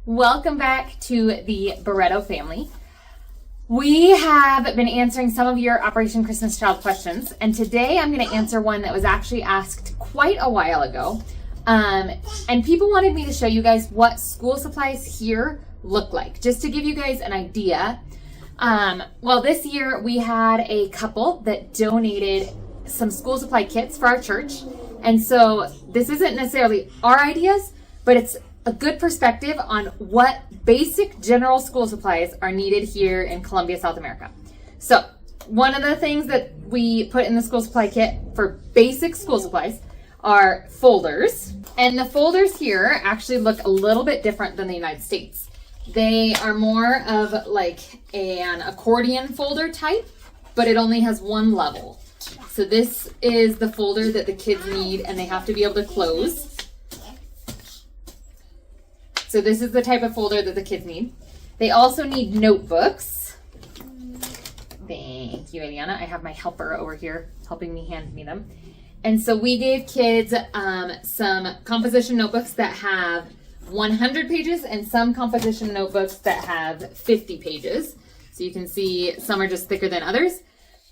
Welcome back to the Barreto family. We have been answering some of your Operation Christmas Child questions, and today I'm going to answer one that was actually asked quite a while ago. And people wanted me to show you guys what school supplies here look like, just to give you guys an idea. Well, this year we had a couple that donated some school supply kits for our church. And so this isn't necessarily our ideas, but it's a good perspective on what basic general school supplies are needed here in Colombia, South America. So one of the things that we put in the school supply kit for basic school supplies are folders. And the folders here actually look a little bit different than the United States. They are more of like an accordion folder type, but it only has one level. So this is the folder that the kids need, and they have to be able to close. So this is the type of folder that the kids need. They also need notebooks. Thank you, Eliana. I have my helper over here helping me hand me them. And so we gave kids some composition notebooks that have 100 pages and some composition notebooks that have 50 pages. So you can see some are just thicker than others.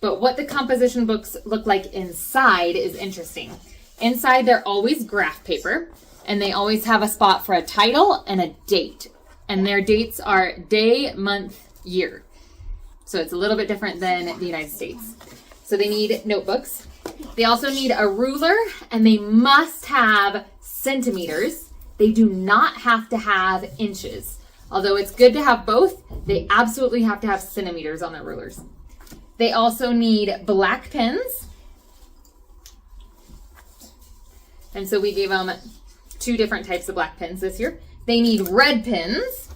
But what the composition books look like inside is interesting. Inside, they're always graph paper, and they always have a spot for a title and a date. And their dates are day, month, year. So it's a little bit different than the United States. So they need notebooks. They also need a ruler, and they must have centimeters. They do not have to have inches. Although it's good to have both, they absolutely have to have centimeters on their rulers. They also need black pens. And so we gave them 2 different types of black pens this year. They need red pens.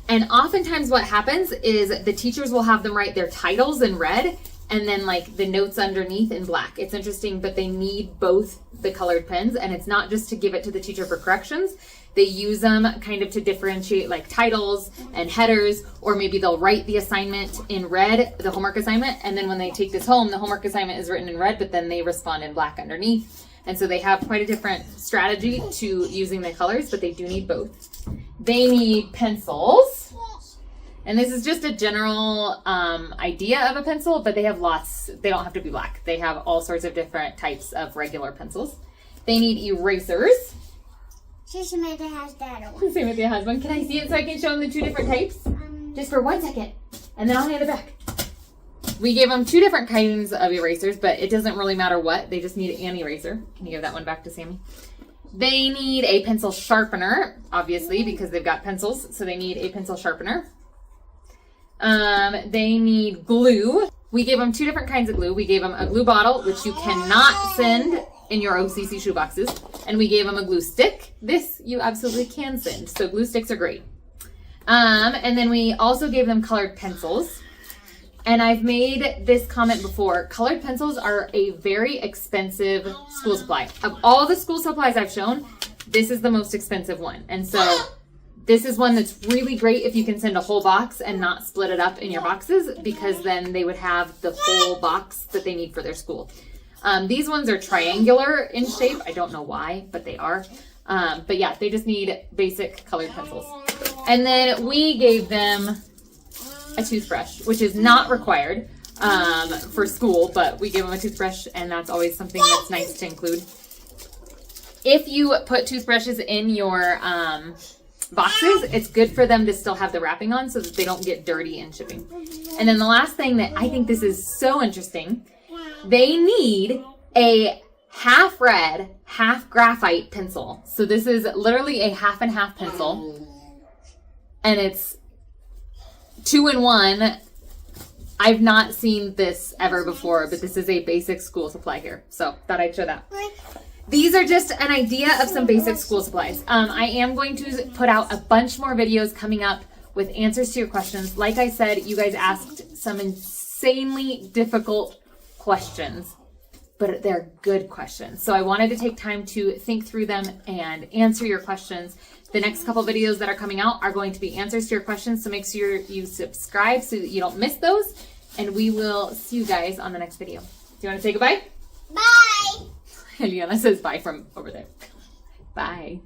And oftentimes what happens is the teachers will have them write their titles in red and then like the notes underneath in black. It's interesting, but they need both the colored pens, and it's not just to give it to the teacher for corrections. They use them kind of to differentiate like titles and headers, or maybe they'll write the assignment in red, the homework assignment, and then when they take this home, the homework assignment is written in red, but then they respond in black underneath. And so they have quite a different strategy to using the colors, but they do need both. They need pencils. And this is just a general idea of a pencil, but they have lots. They don't have to be black. They have all sorts of different types of regular pencils. They need erasers. Samantha has that one. Samantha has one. Can I see it so I can show them the 2 different types? Just for 1 second, and then I'll hand it back. We gave them 2 different kinds of erasers, but it doesn't really matter what. They just need an eraser. Can you give that one back to Sammy? They need a pencil sharpener, obviously, because they've got pencils, so they need a pencil sharpener. They need glue. We gave them 2 different kinds of glue. We gave them a glue bottle, which you cannot send in your OCC shoeboxes, and we gave them a glue stick. This you absolutely can send, so glue sticks are great. And then we also gave them colored pencils. And I've made this comment before. Colored pencils are a very expensive school supply. Of all the school supplies I've shown, this is the most expensive one. And so this is one that's really great if you can send a whole box and not split it up in your boxes, because then they would have the whole box that they need for their school. These ones are triangular in shape. I don't know why, but they are. But yeah, they just need basic colored pencils. And then we gave them a toothbrush, which is not required for school, but we gave them a toothbrush, and that's always something that's nice to include. If you put toothbrushes in your boxes, it's good for them to still have the wrapping on so that they don't get dirty in shipping. And then the last thing that I think this is so interesting, they need a half red, half graphite pencil. So this is literally a half and half pencil, and it's 2-in-1. I've not seen this ever before, but this is a basic school supply here. So thought I'd show that. These are just an idea of some basic school supplies. I am going to put out a bunch more videos coming up with answers to your questions. Like I said, you guys asked some insanely difficult questions, but they're good questions. So I wanted to take time to think through them and answer your questions. The next couple videos that are coming out are going to be answers to your questions, so make sure you subscribe so that you don't miss those, and we will see you guys on the next video. Do you want to say goodbye? Bye! Eliana says bye from over there. Bye.